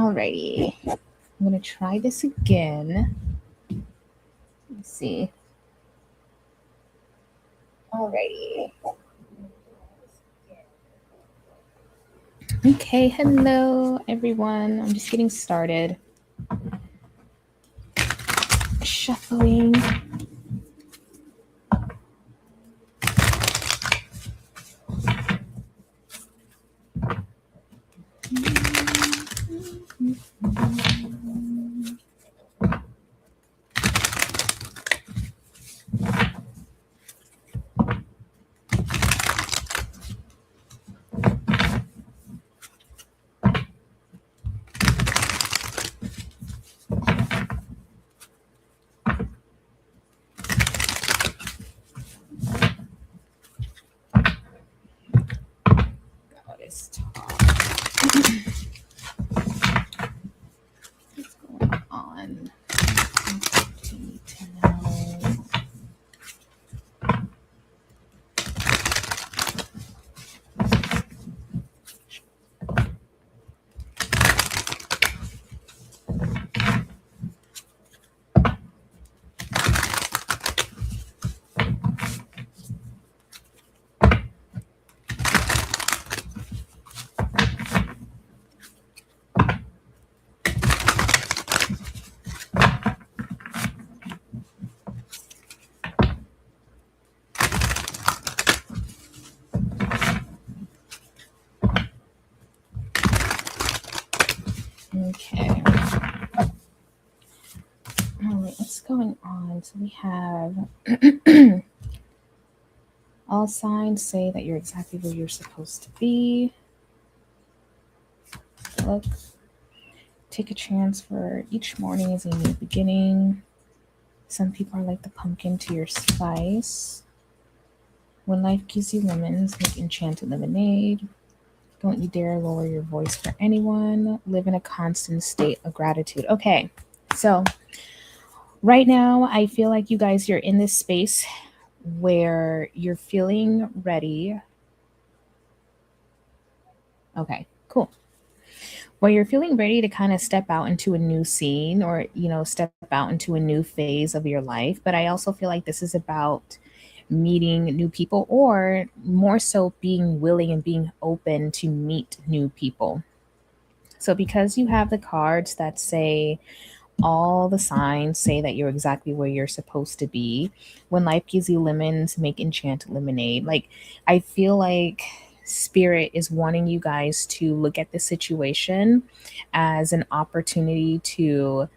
Alrighty. I'm going to try this again. Let's see. Alrighty. Okay, hello everyone. I'm just getting started. Shuffling. God, it's tough. What's going on? Need to know. Okay. All right, what's going on? So we have all signs say that you're exactly where you're supposed to be. Look, take a chance for each morning is a new beginning. Some people are like the pumpkin to your spice. When life gives you lemons, make enchanted lemonade. Don't you dare lower your voice for anyone. Live in a constant state of gratitude. Okay, so right now, I feel like you guys, you're in this space where you're feeling ready. Okay, cool. Where you're feeling ready to kind of step out into a new scene or, step out into a new phase of your life. But I also feel like this is about meeting new people or more so being willing and being open to meet new people. So because you have the cards that say all the signs say that you're exactly where you're supposed to be. When life gives you lemons, make enchanted lemonade. Like, I feel like spirit is wanting you guys to look at the situation as an opportunity to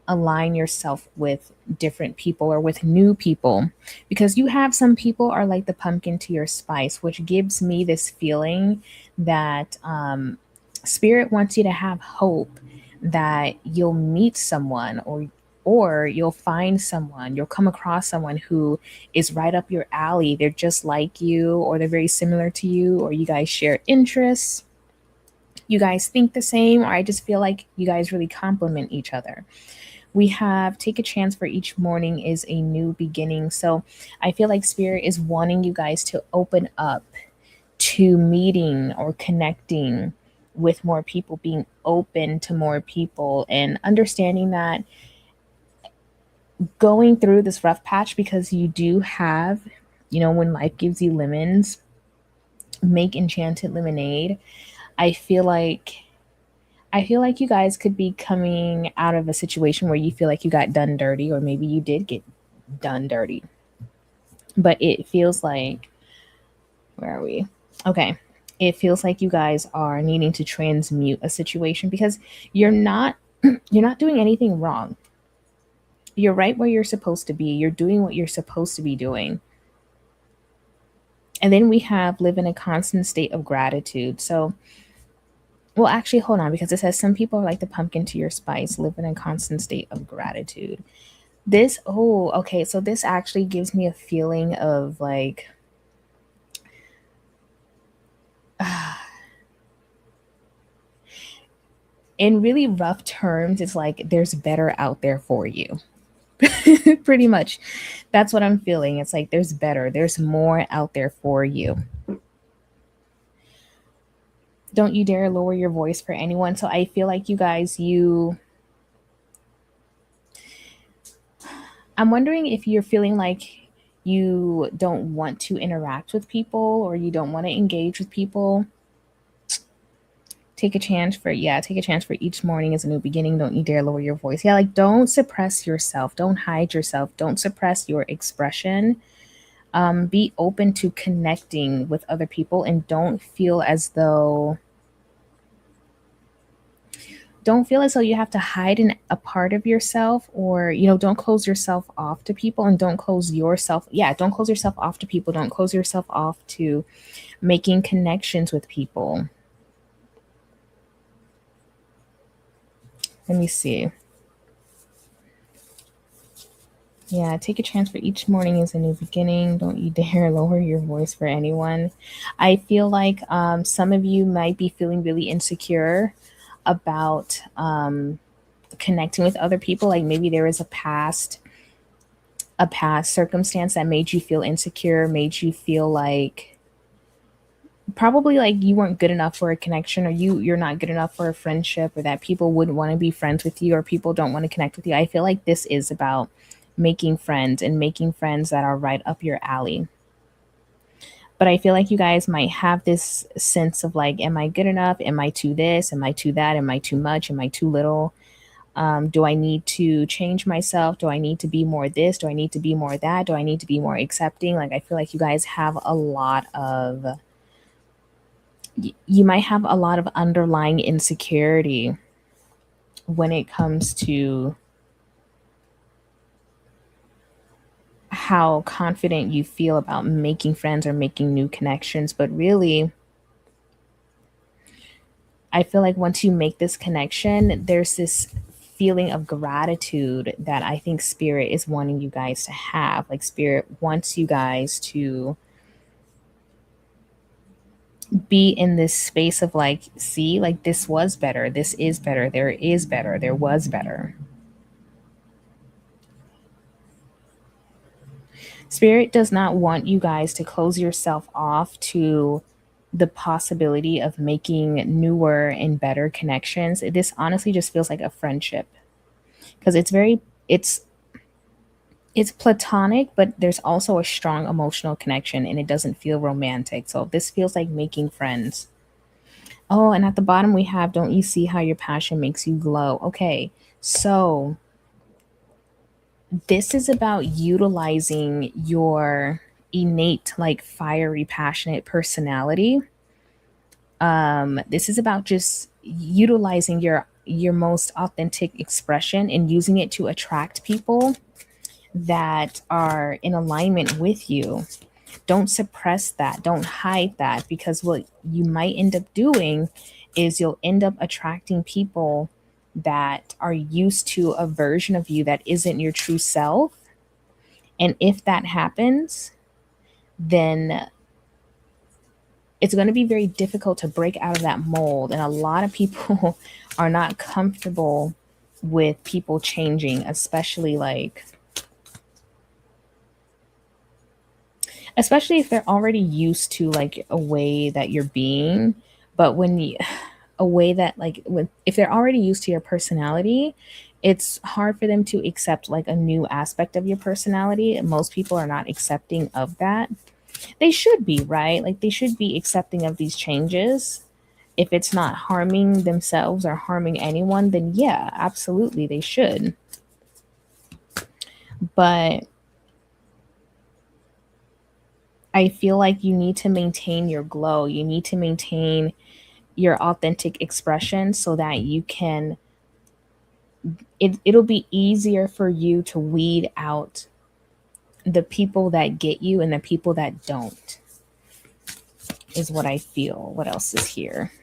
align yourself with different people or with new people, because you have some people are like the pumpkin to your spice, which gives me this feeling that spirit wants you to have hope that you'll meet someone, or you'll find someone, you'll come across someone who is right up your alley. They're just like you, or they're very similar to you, or you guys share interests, you guys think the same, or I just feel like you guys really complement each other. We have take a chance for each morning is a new beginning. So I feel like spirit is wanting you guys to open up to meeting or connecting with more people, being open to more people, and understanding that going through this rough patch, because you do have, when life gives you lemons, make enchanted lemonade. I feel like you guys could be coming out of a situation where you feel like you got done dirty, or maybe you did get done dirty. But it feels like, where are we? Okay. It feels like you guys are needing to transmute a situation, because you're not you're not doing anything wrong. You're right where you're supposed to be. You're doing what you're supposed to be doing. And then we have live in a constant state of gratitude. So, well, actually, hold on, because it says some people are like the pumpkin to your spice, live in a constant state of gratitude. This, oh, okay. So this actually gives me a feeling of like, in really rough terms, it's like there's better out there for you. Pretty much. That's what I'm feeling. It's like there's better, there's more out there for you. Don't you dare lower your voice for anyone. So I feel like you guys, I'm wondering if you're feeling like you don't want to interact with people or you don't want to engage with people. Take a chance for each morning is a new beginning. Don't you dare lower your voice. Yeah, like don't suppress yourself. Don't hide yourself. Don't suppress your expression. Be open to connecting with other people and don't feel as though you have to hide a part of yourself, or don't close yourself off to people, and don't close yourself off to people. Don't close yourself off to making connections with people. Let me see. Yeah, take a chance for each morning is a new beginning. Don't you dare lower your voice for anyone. I feel like some of you might be feeling really insecure about connecting with other people. Like maybe there is a past circumstance that made you feel insecure, made you feel like probably like you weren't good enough for a connection, or you're not good enough for a friendship, or that people wouldn't want to be friends with you, or people don't want to connect with you. I feel like this is about making friends and making friends that are right up your alley. But I feel like you guys might have this sense of like, am I good enough? Am I too this? Am I too that? Am I too much? Am I too little? Do I need to change myself? Do I need to be more this? Do I need to be more that? Do I need to be more accepting? Like, I feel like you guys have you might have a lot of underlying insecurity when it comes to how confident you feel about making friends or making new connections. But really, I feel like once you make this connection, there's this feeling of gratitude that I think Spirit is wanting you guys to have. Like, Spirit wants you guys to be in this space of like, see, like this was better, this is better, there is better, there was better. Spirit does not want you guys to close yourself off to the possibility of making newer and better connections. This honestly just feels like a friendship because it's platonic, but there's also a strong emotional connection and it doesn't feel romantic. So this feels like making friends. Oh, and at the bottom we have, don't you see how your passion makes you glow? Okay. So this is about utilizing your innate, like fiery, passionate personality. This is about just utilizing your most authentic expression and using it to attract people that are in alignment with you. Don't suppress that. Don't hide that, because what you might end up doing is you'll end up attracting people that are used to a version of you that isn't your true self. And if that happens, then it's going to be very difficult to break out of that mold. And a lot of people are not comfortable with people changing, especially if they're already used to like a way that you're being. But when you a way that like when if they're already used to your personality, it's hard for them to accept like a new aspect of your personality. Most people are not accepting of that. They should be, right? Like they should be accepting of these changes. If it's not harming themselves or harming anyone, then yeah, absolutely they should. But I feel like you need to maintain your glow. You need to maintain your authentic expression so that you can it'll be easier for you to weed out the people that get you and the people that don't, is what I feel. What else is here?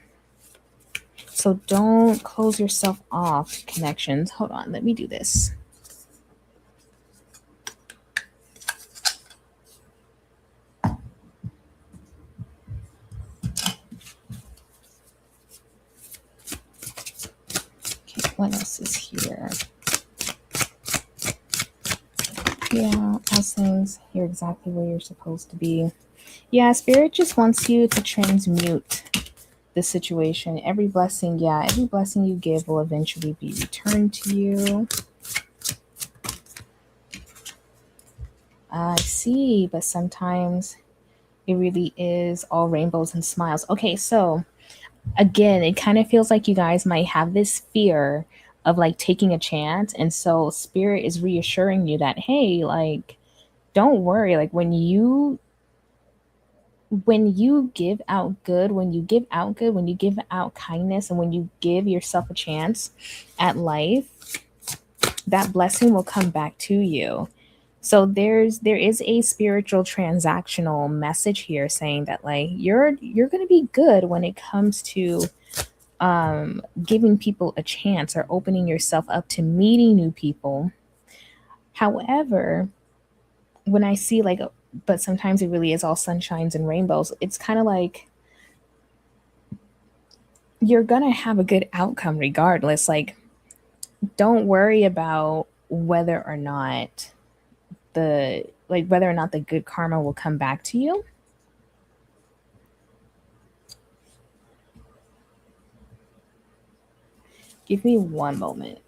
So don't close yourself off to connections. Hold on, let me do this. Okay, what else is here? Yeah, as things, you're exactly where you're supposed to be. Yeah, Spirit just wants you to transmute the situation. Every blessing, yeah, every blessing you give will eventually be returned to you. I see, but sometimes it really is all rainbows and smiles. Okay, so again, it kind of feels like you guys might have this fear of like taking a chance. And so spirit is reassuring you that, hey, like, don't worry. Like when you give out good, when you give out good, when you give out kindness, and when you give yourself a chance at life, that blessing will come back to you. So there is a spiritual transactional message here saying that like you're going to be good when it comes to giving people a chance or opening yourself up to meeting new people. However, when I see like, but sometimes it really is all sunshines and rainbows, it's kind of like you're going to have a good outcome regardless. Like, don't worry about whether or not the good karma will come back to you. Give me one moment.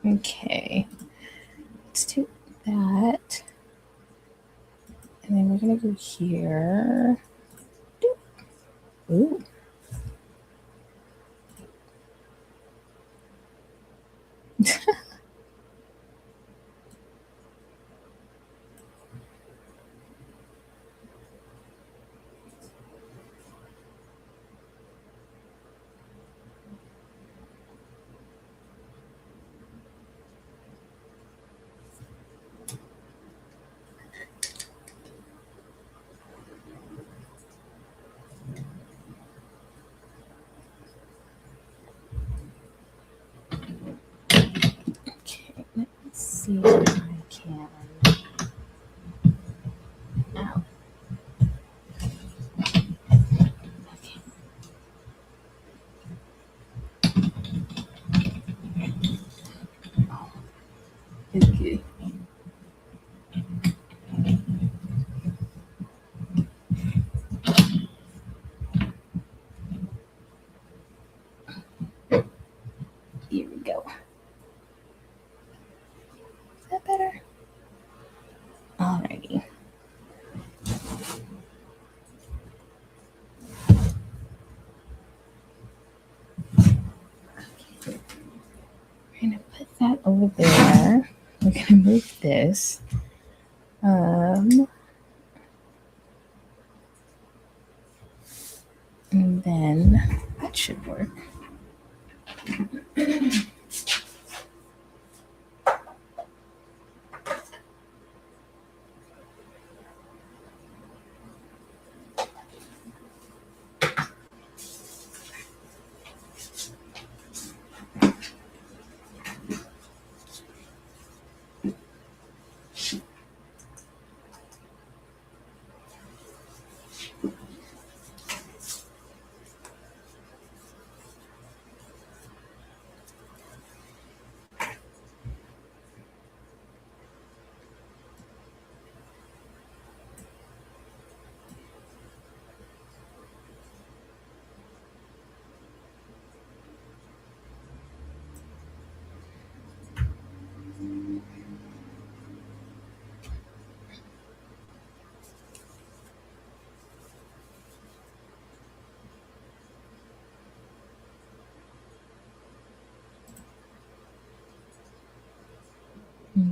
Okay, let's do that. And then we're gonna go here. Ooh. Okay, let's see if I can. Ow. Okay. Okay. Here we go. Is that better? Alrighty. We're gonna put that over there. We're gonna move this. Um, and then that should work.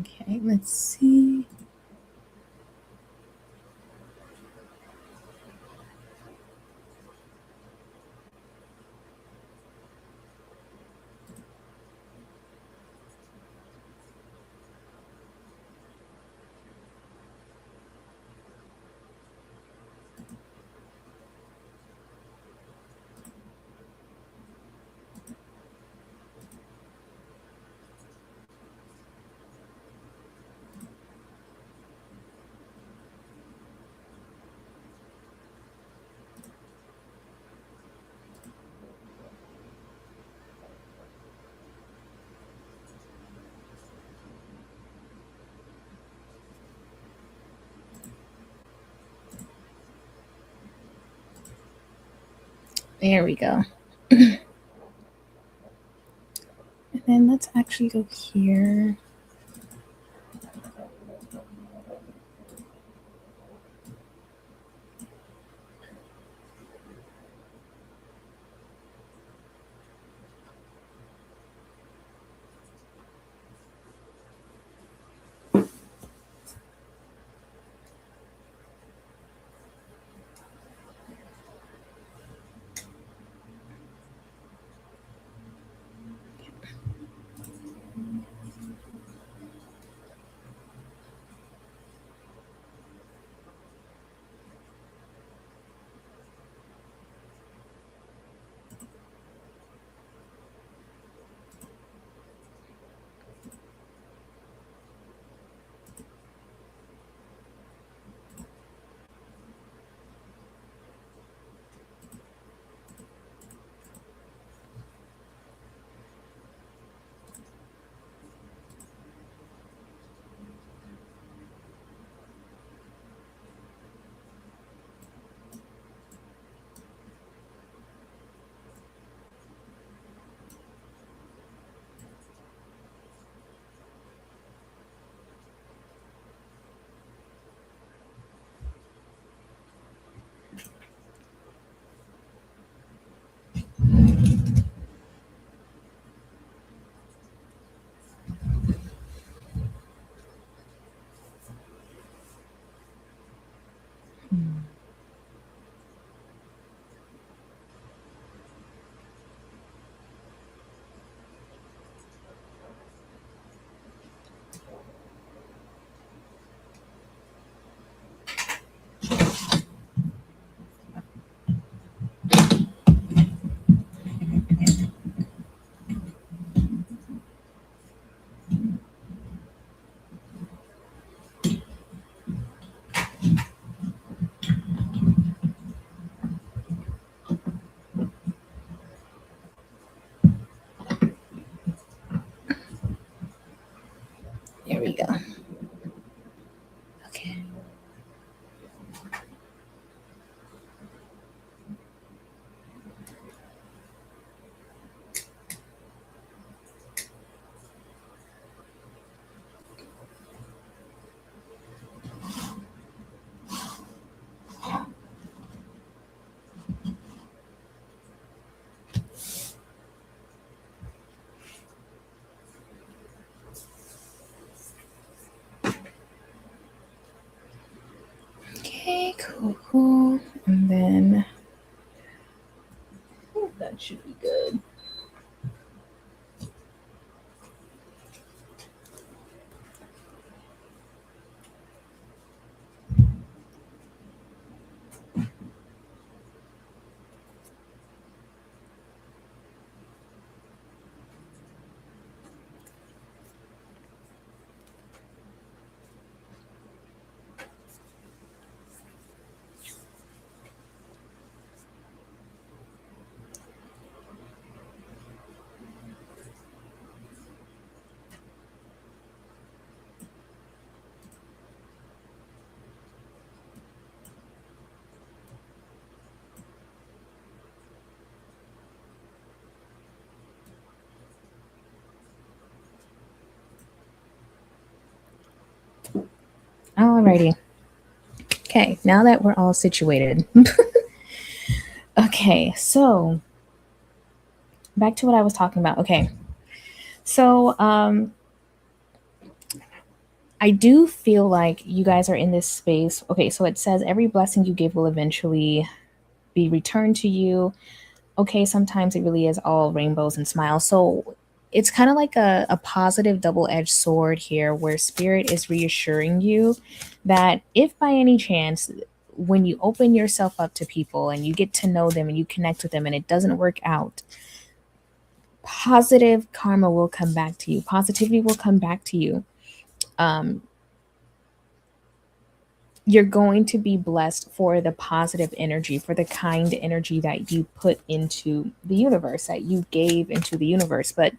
Okay, let's see. There we go. And then let's actually go here. There we go. Okay. Okay, cool, cool. And then that should be good. Alrighty. Okay, now that we're all situated. Okay, so back to what I was talking about. Okay. So I do feel like you guys are in this space. Okay, so it says every blessing you give will eventually be returned to you. Okay, sometimes it really is all rainbows and smiles. So it's kind of like a positive double edged sword here where spirit is reassuring you that if by any chance, when you open yourself up to people and you get to know them and you connect with them and it doesn't work out, positive karma will come back to you. Positivity will come back to you. Um, you're going to be blessed for the positive energy, for the kind energy that you put into the universe, that you gave into the universe. But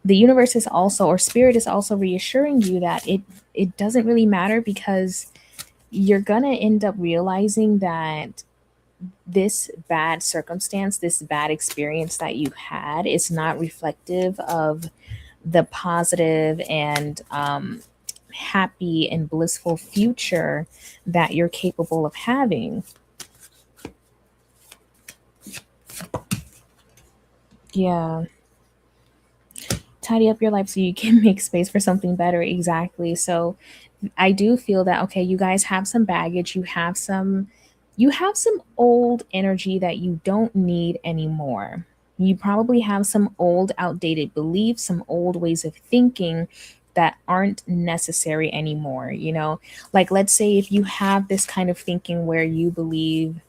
the universe is also, or spirit is also reassuring you that it doesn't really matter because you're gonna end up realizing that this bad circumstance, this bad experience that you had is not reflective of the positive and happy and blissful future that you're capable of having. Yeah. Tidy up your life so you can make space for something better. Exactly. So I do feel that okay, you guys have some baggage, you have some old energy that you don't need anymore. You probably have some old outdated beliefs, some old ways of thinking that aren't necessary anymore, you know? Like let's say if you have this kind of thinking where you believe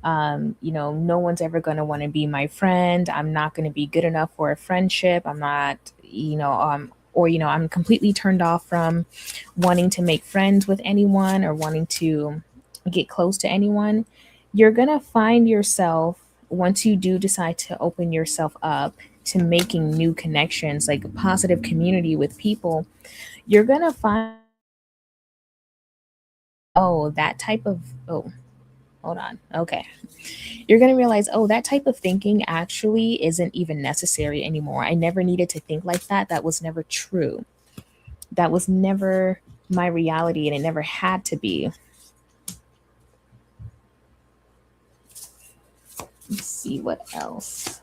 no one's ever going to want to be my friend. I'm not going to be good enough for a friendship. I'm not, or, I'm completely turned off from wanting to make friends with anyone or wanting to get close to anyone. You're going to find yourself, once you do decide to open yourself up to making new connections, like a positive community with people, you're going to find, oh, that type of, oh, hold on. Okay. You're going to realize, oh, that type of thinking actually isn't even necessary anymore. I never needed to think like that. That was never true. That was never my reality, and it never had to be. Let's see what else.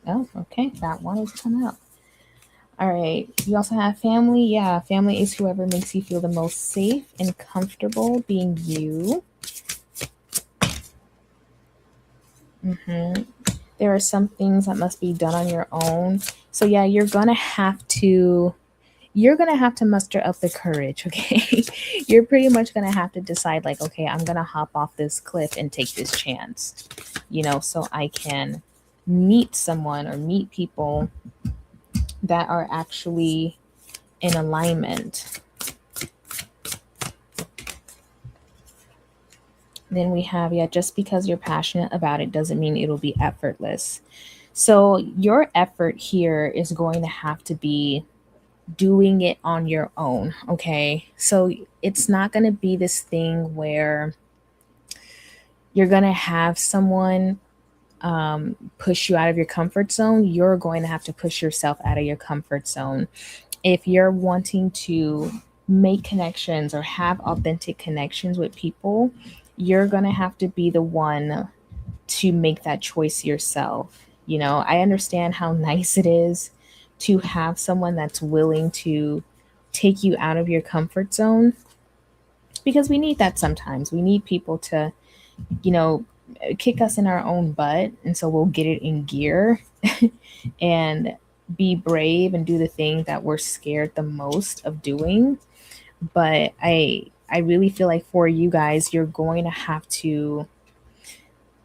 Oh, okay. That one has come out. All right. You also have family. Yeah, family is whoever makes you feel the most safe and comfortable being you. hmm There are some things that must be done on your own. So yeah, you're gonna have to muster up the courage, okay? You're pretty much gonna have to decide, like, okay, I'm gonna hop off this cliff and take this chance, so I can meet someone or meet people that are actually in alignment. Then we have, yeah, just because you're passionate about it doesn't mean it'll be effortless. So your effort here is going to have to be doing it on your own, okay? So it's not going to be this thing where you're going to have someone push you out of your comfort zone. You're going to have to push yourself out of your comfort zone. If you're wanting to make connections or have authentic connections with people, you're going to have to be the one to make that choice yourself. I understand how nice it is to have someone that's willing to take you out of your comfort zone, because we need that sometimes. We need people to, you know, kick us in our own butt. And so we'll get it in gear and be brave and do the thing that we're scared the most of doing. But I really feel like for you guys, you're going to have to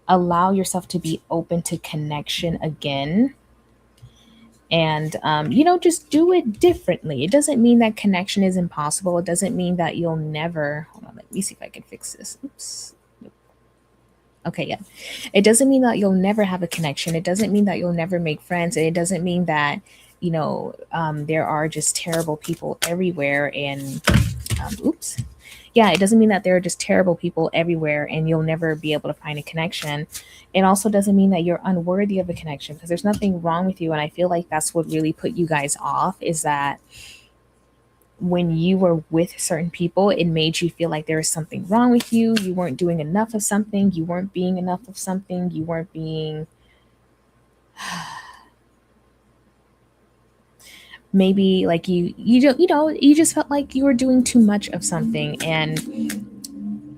allow yourself to be open to connection again, and just do it differently. It doesn't mean that connection is impossible. It doesn't mean that you'll never, hold on, let me see if I can fix this. Oops. Okay, yeah. It doesn't mean that you'll never have a connection. It doesn't mean that you'll never make friends. And it doesn't mean that, there are just terrible people everywhere. And, oops. Yeah, it doesn't mean that there are just terrible people everywhere and you'll never be able to find a connection. It also doesn't mean that you're unworthy of a connection, because there's nothing wrong with you. And I feel like that's what really put you guys off, is that when you were with certain people, it made you feel like there was something wrong with you. You weren't doing enough of something. You weren't being enough of something. You weren't being, maybe like you just felt like you were doing too much of something. And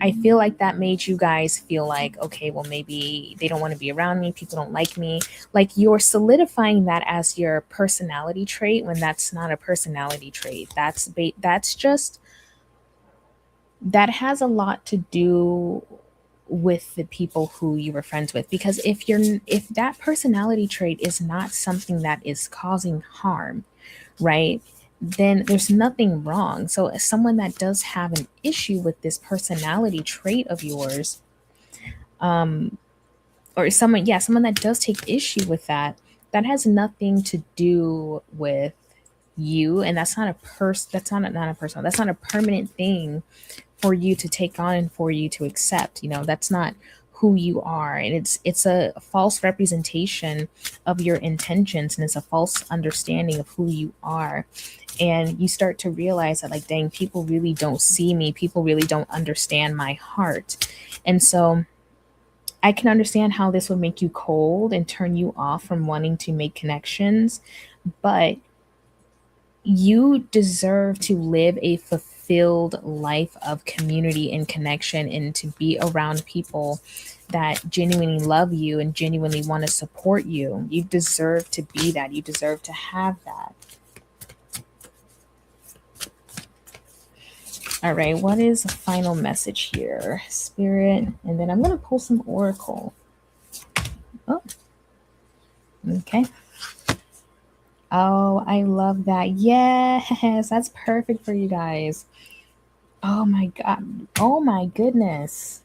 I feel like that made you guys feel like, okay, well, maybe they don't want to be around me. People don't like me. Like, you're solidifying that as your personality trait when that's not a personality trait. That's just, that has a lot to do with the people who you were friends with. Because if that personality trait is not something that is causing harm, right, then there's nothing wrong. So as someone that does have an issue with this personality trait of yours, um or someone that does take issue with that, that has nothing to do with you, and that's not a not a personal, that's not a permanent thing for you to take on and for you to accept. That's not who you are, and it's a false representation of your intentions, and it's a false understanding of who you are. And you start to realize that, like, dang, people really don't see me, people really don't understand my heart. And so I can understand how this would make you cold and turn you off from wanting to make connections, but you deserve to live a fulfilled life of community and connection, and to be around people that genuinely love you and genuinely want to support you. You deserve to be that. You deserve to have that. All right, what is the final message here? Spirit, and then I'm going to pull some oracle. Oh, okay. Oh, I love that. Yes, that's perfect for you guys. Oh my God. Oh my goodness.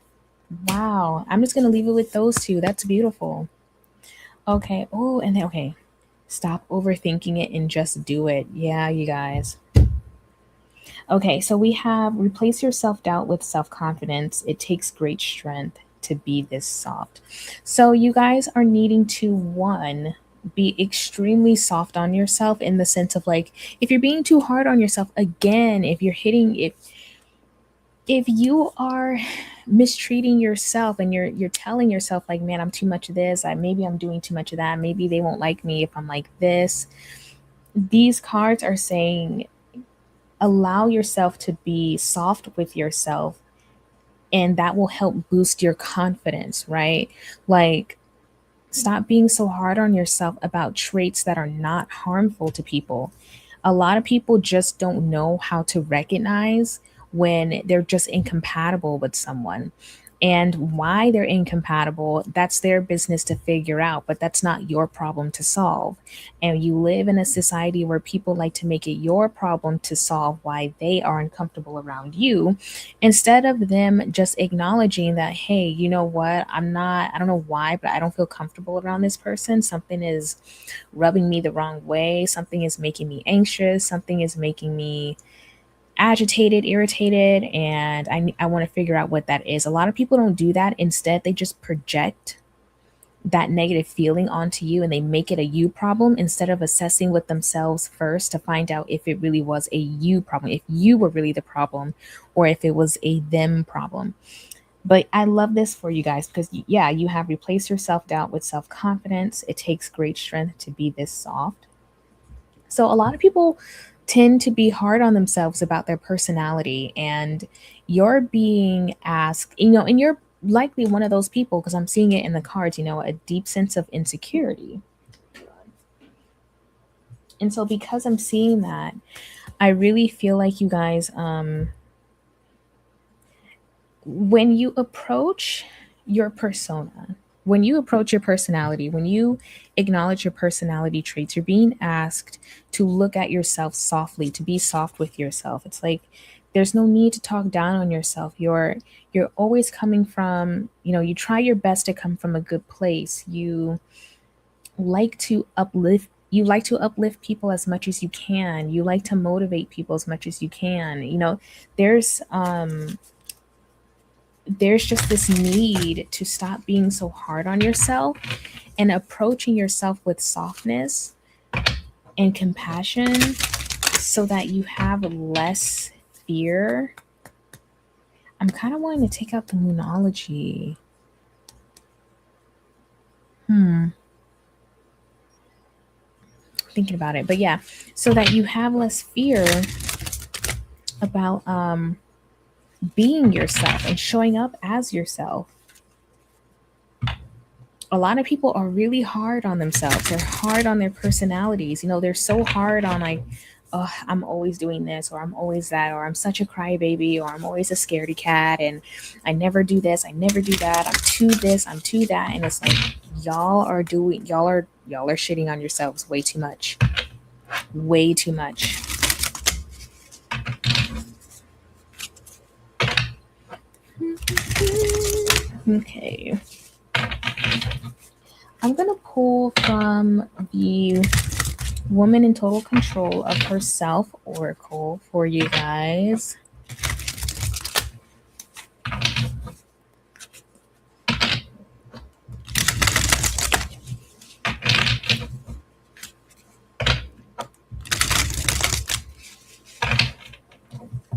Wow. I'm just going to leave it with those two. That's beautiful. Okay. Oh, and then, okay. Stop overthinking it and just do it. Yeah, you guys. Okay, so we have replace your self doubt with self confidence. It takes great strength to be this soft. So, you guys are needing to, one, be extremely soft on yourself, in the sense of, like, if you're being too hard on yourself, again, if you are mistreating yourself, and you're telling yourself, like, man, I'm too much of this, maybe I'm doing too much of that, maybe they won't like me if I'm like this. These cards are saying, allow yourself to be soft with yourself, and that will help boost your confidence, right? Like, stop being so hard on yourself about traits that are not harmful to people. A lot of people just don't know how to recognize when they're just incompatible with someone. And why they're incompatible, that's their business to figure out, but that's not your problem to solve. And you live in a society where people like to make it your problem to solve why they are uncomfortable around you, instead of them just acknowledging that, hey, you know what, I don't know why, but I don't feel comfortable around this person. Something is rubbing me the wrong way. Something is making me anxious. Something is making me agitated, irritated, and I want to figure out what that is. A lot of people don't do that. Instead, they just project that negative feeling onto you, and they make it a you problem, instead of assessing with themselves first to find out if it really was a you problem, if you were really the problem, or if it was a them problem. But I love this for you guys because, yeah, you have replaced your self doubt with self confidence. It takes great strength to be this soft. So a lot of people tend to be hard on themselves about their personality, and you're being asked, and you're likely one of those people, because I'm seeing it in the cards, a deep sense of insecurity. And so because I'm seeing that, I really feel like you guys, when you approach your persona, when you approach your personality, when you acknowledge your personality traits, you're being asked to look at yourself softly, to be soft with yourself. It's like there's no need to talk down on yourself. You're always coming from, you try your best to come from a good place. You like to uplift people as much as you can. You like to motivate people as much as you can. There's there's just this need to stop being so hard on yourself and approaching yourself with softness and compassion, so that you have less fear. I'm kind of wanting to take out the moonology. Thinking about it. But yeah, so that you have less fear about being yourself and showing up as yourself. A lot of people are really hard on themselves. They're hard on their personalities. They're so hard on, like, oh, I'm always doing this, or I'm always that, or I'm such a crybaby, or I'm always a scaredy cat, and I never do this, I never do that, I'm too this, I'm too that. And it's like, y'all are shitting on yourselves way too much. Way too much. Okay. I'm gonna pull from the Woman in total control of herself oracle for you guys.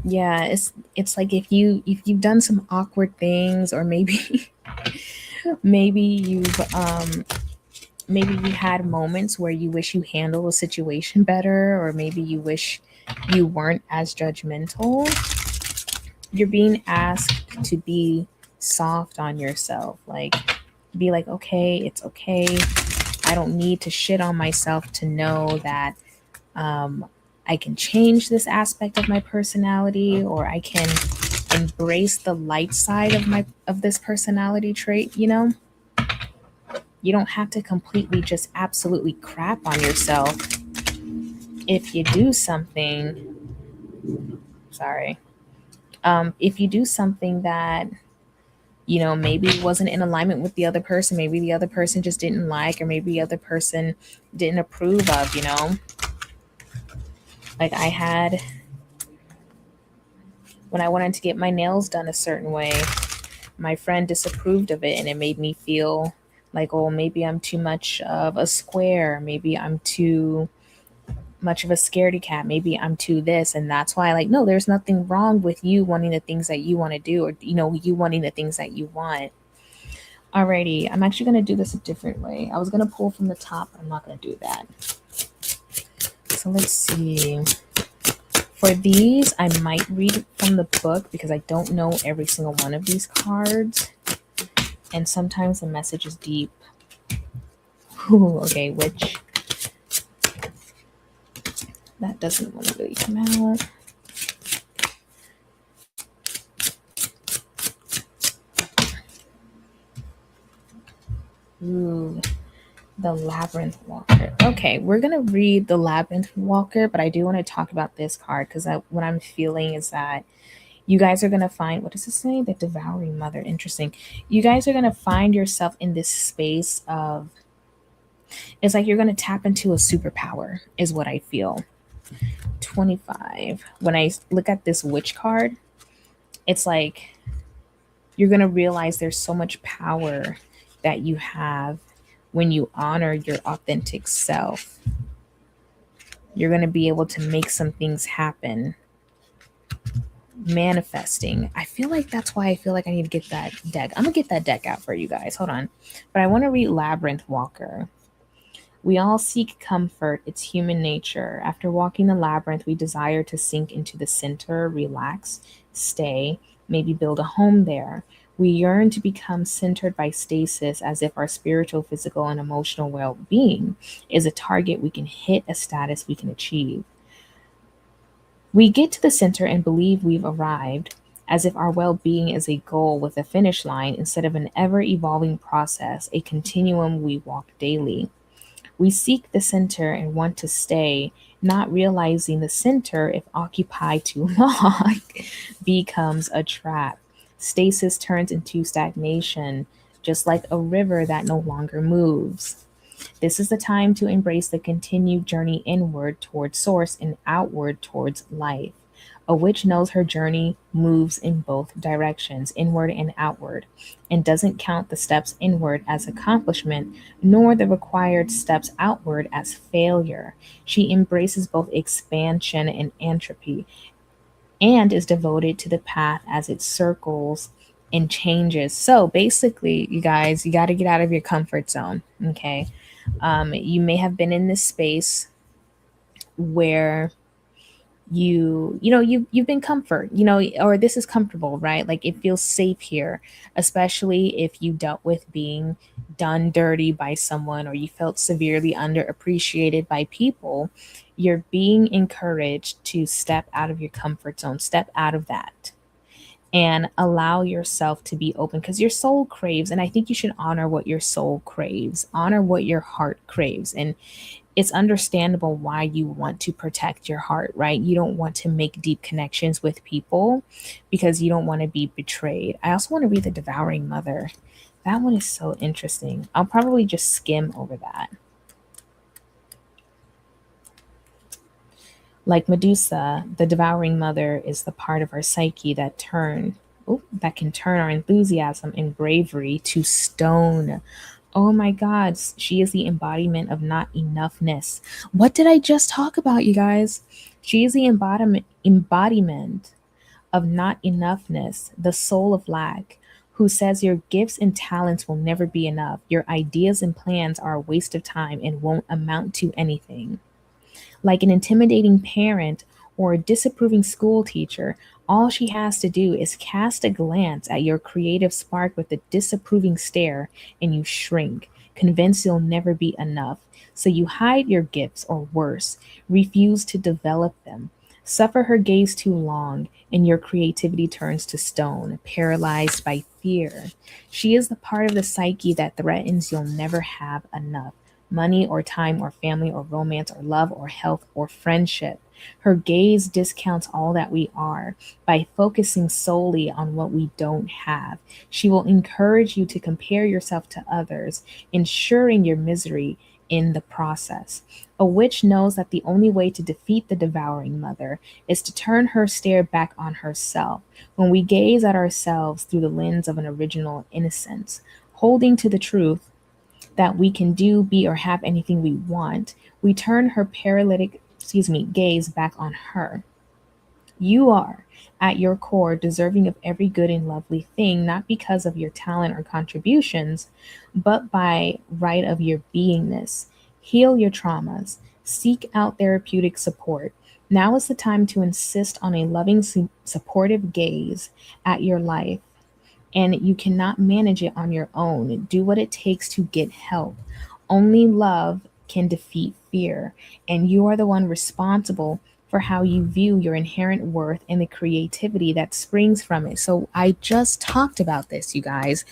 Yeah, it's like if you've done some awkward things, or maybe maybe maybe you had moments where you wish you handled a situation better, or maybe you wish you weren't as judgmental. You're being asked to be soft on yourself, like be like, okay, it's okay. I don't need to shit on myself to know that um, I can change this aspect of my personality, or I can embrace the light side of this personality trait. You don't have to completely just absolutely crap on yourself if you do something. Sorry. If you do something that maybe wasn't in alignment with the other person, maybe the other person just didn't like, or maybe the other person didn't approve of. Like I had when I wanted to get my nails done a certain way, my friend disapproved of it, and it made me feel like, oh, maybe I'm too much of a square, maybe I'm too much of a scaredy cat, maybe I'm too this. And that's why, like, no, there's nothing wrong with you wanting the things that you want to do, or you wanting the things that you want. Alrighty, I'm actually going to do this a different way. I was going to pull from the top, but I'm not going to do that. So let's see. For these, I might read from the book because I don't know every single one of these cards. And sometimes the message is deep. Ooh, okay, which that doesn't want to really come out. Ooh, the Labyrinth Walker. Okay, we're gonna read the Labyrinth Walker, but I do want to talk about this card because what I'm feeling is that you guys are gonna find, what does this say? The Devouring Mother. Interesting. You guys are gonna find yourself in this space of, it's like you're gonna tap into a superpower, is what I feel. 25. When I look at this witch card, it's like you're going to realize there's so much power that you have when you honor your authentic self. You're going to be able to make some things happen. Manifesting. I feel like that's why I feel like I need to get that deck. I'm going to get that deck out for you guys. Hold on. But I want to read Labyrinth Walker. We all seek comfort. It's human nature. After walking the labyrinth, we desire to sink into the center, relax, stay, maybe build a home there. We yearn to become centered by stasis, as if our spiritual, physical, and emotional well being is a target we can hit, a status we can achieve. We get to the center and believe we've arrived, as if our well being is a goal with a finish line instead of an ever evolving process, a continuum we walk daily. We seek the center and want to stay, not realizing the center, if occupied too long, becomes a trap. Stasis turns into stagnation, just like a river that no longer moves. This is the time to embrace the continued journey inward towards source and outward towards life. A witch knows her journey moves in both directions, inward and outward, and doesn't count the steps inward as accomplishment, nor the required steps outward as failure. She embraces both expansion and entropy, and is devoted to the path as it circles and changes. So basically, you guys, you got to get out of your comfort zone. Okay. You may have been in this space where you've been comfort, or this is comfortable, right? Like it feels safe here, especially if you dealt with being done dirty by someone, or you felt severely underappreciated by people. You're being encouraged to step out of your comfort zone, step out of that, and allow yourself to be open, because your soul craves. And I think you should honor what your soul craves, honor what your heart craves. And it's understandable why you want to protect your heart, right? You don't want to make deep connections with people because you don't want to be betrayed. I also want to read The Devouring Mother. That one is so interesting. I'll probably just skim over that. Like Medusa, the devouring mother is the part of our psyche that can turn our enthusiasm and bravery to stone. Oh my God, she is the embodiment of not enoughness. What did I just talk about, you guys? She is the embodiment of not enoughness, the soul of lack, who says your gifts and talents will never be enough. Your ideas and plans are a waste of time and won't amount to anything. Like an intimidating parent or a disapproving school teacher, all she has to do is cast a glance at your creative spark with a disapproving stare, and you shrink, convinced you'll never be enough. So you hide your gifts, or worse, refuse to develop them. Suffer her gaze too long, and your creativity turns to stone, paralyzed by fear. She is the part of the psyche that threatens you'll never have enough money or time or family or romance or love or health or friendship. Her gaze discounts all that we are by focusing solely on what we don't have. She will encourage you to compare yourself to others, ensuring your misery in the process. A witch knows that the only way to defeat the devouring mother is to turn her stare back on herself. When we gaze at ourselves through the lens of an original innocence, holding to the truth that we can do, be, or have anything we want, we turn her gaze back on her. You are, at your core, deserving of every good and lovely thing, not because of your talent or contributions, but by right of your beingness. Heal your traumas. Seek out therapeutic support. Now is the time to insist on a loving, supportive gaze at your life, and you cannot manage it on your own. Do what it takes to get help. Only love can defeat fear, and you are the one responsible for how you view your inherent worth and the creativity that springs from it. So I just talked about this, you guys.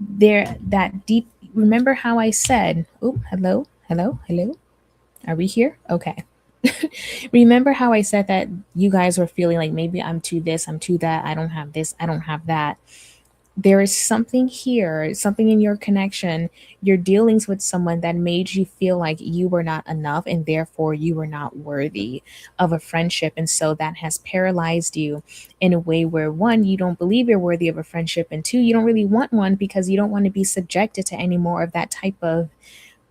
There that deep remember how I said, "Oh, hello, hello, hello. Are we here?" Okay. Remember how I said that you guys were feeling like maybe I'm too this, I'm too that, I don't have this, I don't have that. There is something here, something in your connection, your dealings with someone that made you feel like you were not enough and therefore you were not worthy of a friendship. And so that has paralyzed you in a way where one, you don't believe you're worthy of a friendship, and two, you don't really want one because you don't want to be subjected to any more of that type of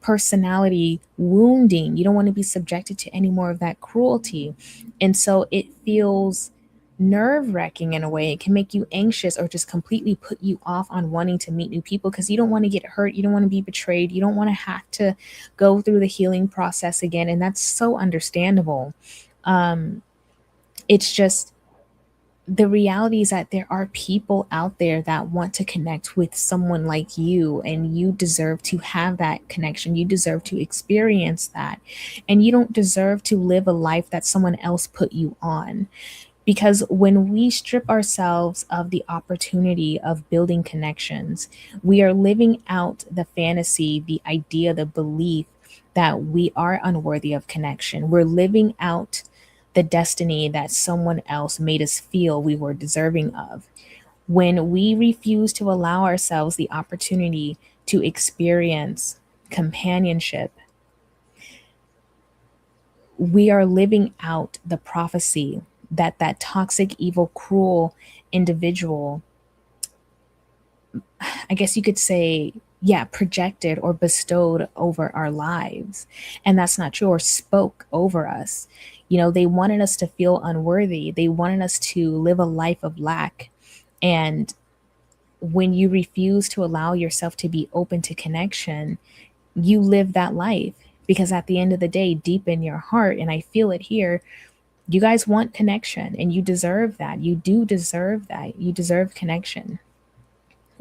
personality wounding. You don't want to be subjected to any more of that cruelty. And so it feels nerve wracking in a way. It can make you anxious or just completely put you off on wanting to meet new people because you don't want to get hurt. You don't want to be betrayed. You don't want to have to go through the healing process again. And that's so understandable. Um, it's just the reality is that there are people out there that want to connect with someone like you, and you deserve to have that connection. You deserve to experience that. And you don't deserve to live a life that someone else put you on. Because when we strip ourselves of the opportunity of building connections, we are living out the fantasy, the idea, the belief that we are unworthy of connection. We're living out the destiny that someone else made us feel we were deserving of. When we refuse to allow ourselves the opportunity to experience companionship, we are living out the prophecy that that toxic, evil, cruel individual, I guess you could say, yeah, projected or bestowed over our lives. And that's not true, or spoke over us. You know, they wanted us to feel unworthy. They wanted us to live a life of lack. And when you refuse to allow yourself to be open to connection, you live that life. Because at the end of the day, deep in your heart, and I feel it here, you guys want connection and you deserve that. You do deserve that. You deserve connection.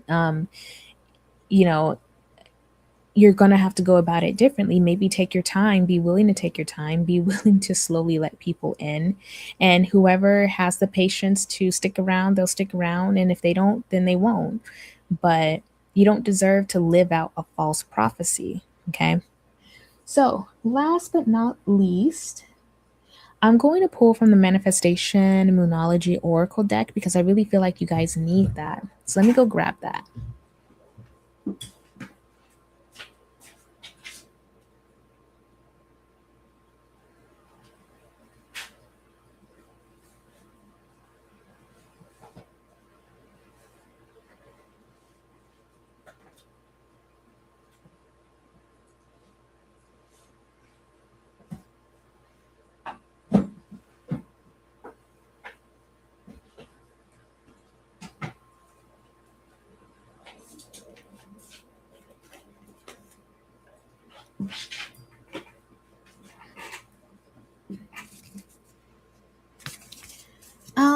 Um, you know, you're going to have to go about it differently. Maybe take your time, be willing to take your time, be willing to slowly let people in. And whoever has the patience to stick around, they'll stick around. And if they don't, then they won't. But you don't deserve to live out a false prophecy. Okay. So, last but not least, I'm going to pull from the Manifestation Moonology Oracle deck because I really feel like you guys need that. So let me go grab that.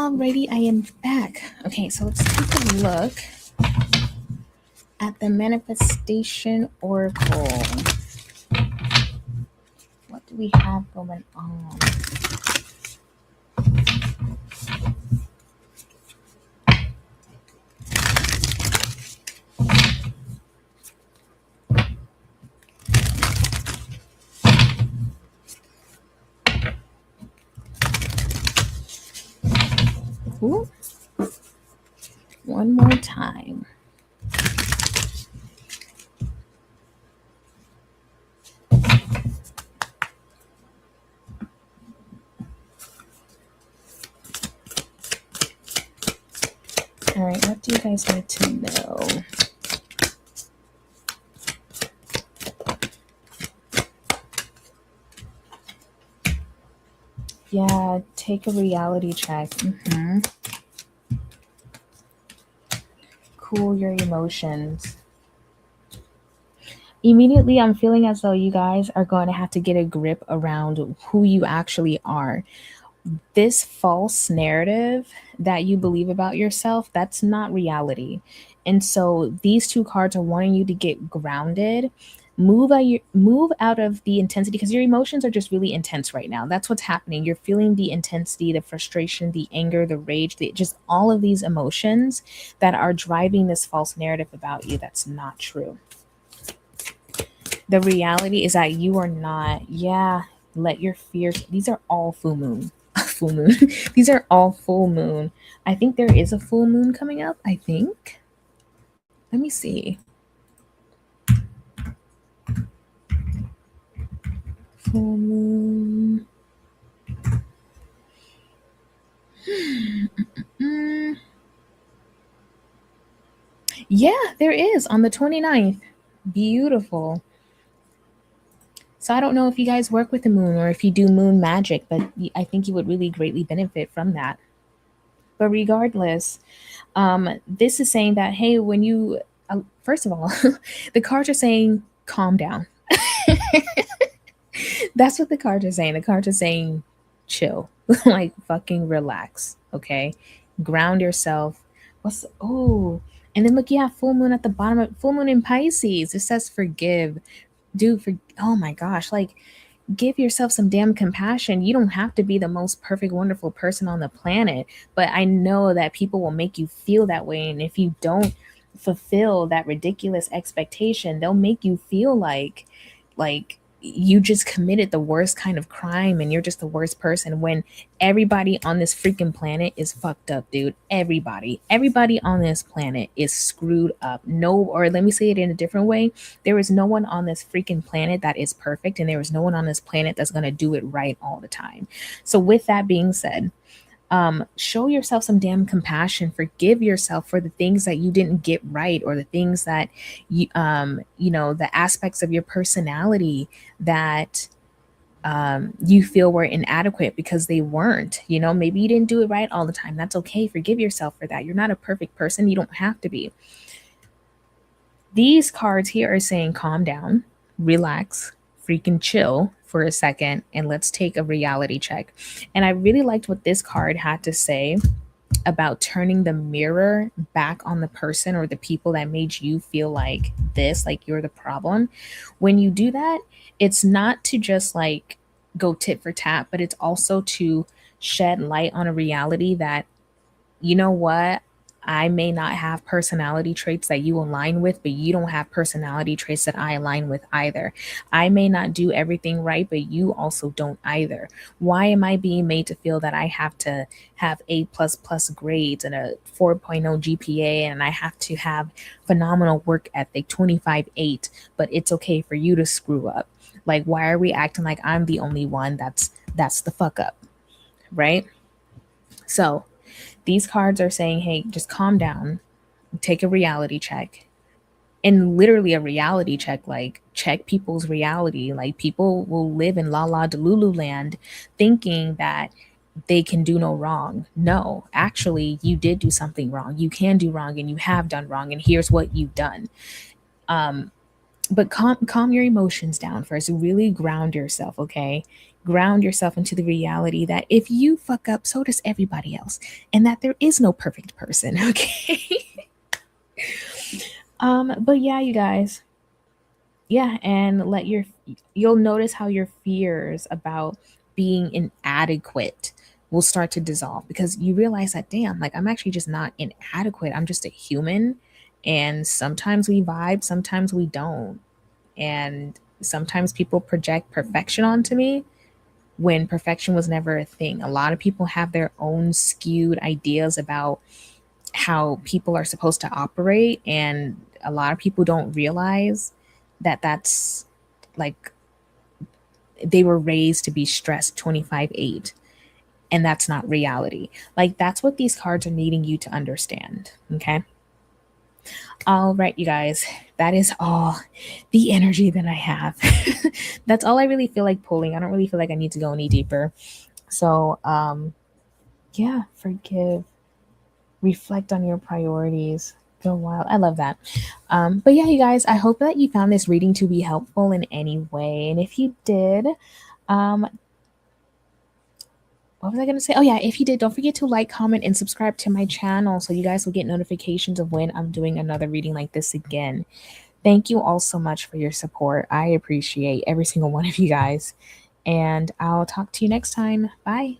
Alrighty, I am back. Okay, so let's take a look at the manifestation oracle. What do we have going on? Ooh, one more time. All right, what do you guys need to know? Yeah, take a reality check. Cool your emotions. Immediately, I'm feeling as though you guys are going to have to get a grip around who you actually are. This false narrative that you believe about yourself, that's not reality. And so these two cards are wanting you to get grounded. Move out of the intensity because your emotions are just really intense right now. That's what's happening. You're feeling the intensity, the frustration, the anger, the rage, just all of these emotions that are driving this false narrative about you that's not true. The reality is that you are not. Yeah, let your fears. These are all full moon. Full moon. These are all full moon. I think there is a full moon coming up. I think. Let me see. Full moon. Mm. Yeah, there is on the 29th. Beautiful. So I don't know if you guys work with the moon or if you do moon magic, but I think you would really greatly benefit from that. But regardless, this is saying that hey, when you first of all, the cards are saying calm down. That's what the cards are saying. The cards are saying chill, like fucking relax. Okay, ground yourself. What's oh, and then look, you have full moon at the bottom of full moon in Pisces. It says forgive, dude. For oh my gosh, like give yourself some damn compassion. You don't have to be the most perfect, wonderful person on the planet, but I know that people will make you feel that way. And if you don't fulfill that ridiculous expectation, they'll make you feel like you just committed the worst kind of crime and you're just the worst person when everybody on this freaking planet is fucked up, dude. Everybody on this planet is screwed up. No, or let me say it in a different way. There is no one on this freaking planet that is perfect, and there is no one on this planet that's going to do it right all the time. So with that being said, show yourself some damn compassion. Forgive yourself for the things that you didn't get right, or the things that the aspects of your personality that you feel were inadequate because they weren't. Maybe you didn't do it right all the time. That's okay. Forgive yourself for that. You're not a perfect person. You don't have to be. These cards here are saying calm down, relax, freaking chill for a second, and let's take a reality check. And I really liked what this card had to say about turning the mirror back on the person or the people that made you feel like this, like you're the problem. When you do that, it's not to just like go tit for tat, but it's also to shed light on a reality that, you know what? I may not have personality traits that you align with, but you don't have personality traits that I align with either. I may not do everything right, but you also don't either. Why am I being made to feel that I have to have A plus plus grades and a 4.0 GPA, and I have to have phenomenal work ethic, 25/8, but it's okay for you to screw up? Like, why are we acting like I'm the only one that's the fuck up, right? So these cards are saying, hey, just calm down, take a reality check. And literally a reality check, like check people's reality. Like people will live in la la delulu land thinking that they can do no wrong. No, actually, you did do something wrong. You can do wrong and you have done wrong. And here's what you've done. But calm your emotions down first. Really ground yourself, okay? ground yourself into the reality that if you fuck up, so does everybody else, and that there is no perfect person. Okay. But yeah, you guys, yeah, and you'll notice how your fears about being inadequate will start to dissolve, because you realize that, damn, like, I'm actually just not inadequate, I'm just a human, and sometimes we vibe, sometimes we don't, and sometimes people project perfection onto me when perfection was never a thing. A lot of people have their own skewed ideas about how people are supposed to operate, and a lot of people don't realize that that's like, they were raised to be stressed 25/8, and that's not reality. Like, that's what these cards are needing you to understand. Okay. All right, you guys, that is all the energy that I have. That's all I really feel like pulling. I don't really feel like I need to go any deeper. So yeah, forgive, reflect on your priorities, go wild. I love that. But yeah, you guys, I hope that you found this reading to be helpful in any way. And if you did, um, what was I going to say? Oh, yeah, if you did, don't forget to like, comment, and subscribe to my channel so you guys will get notifications of when I'm doing another reading like this again. Thank you all so much for your support. I appreciate every single one of you guys. And I'll talk to you next time. Bye.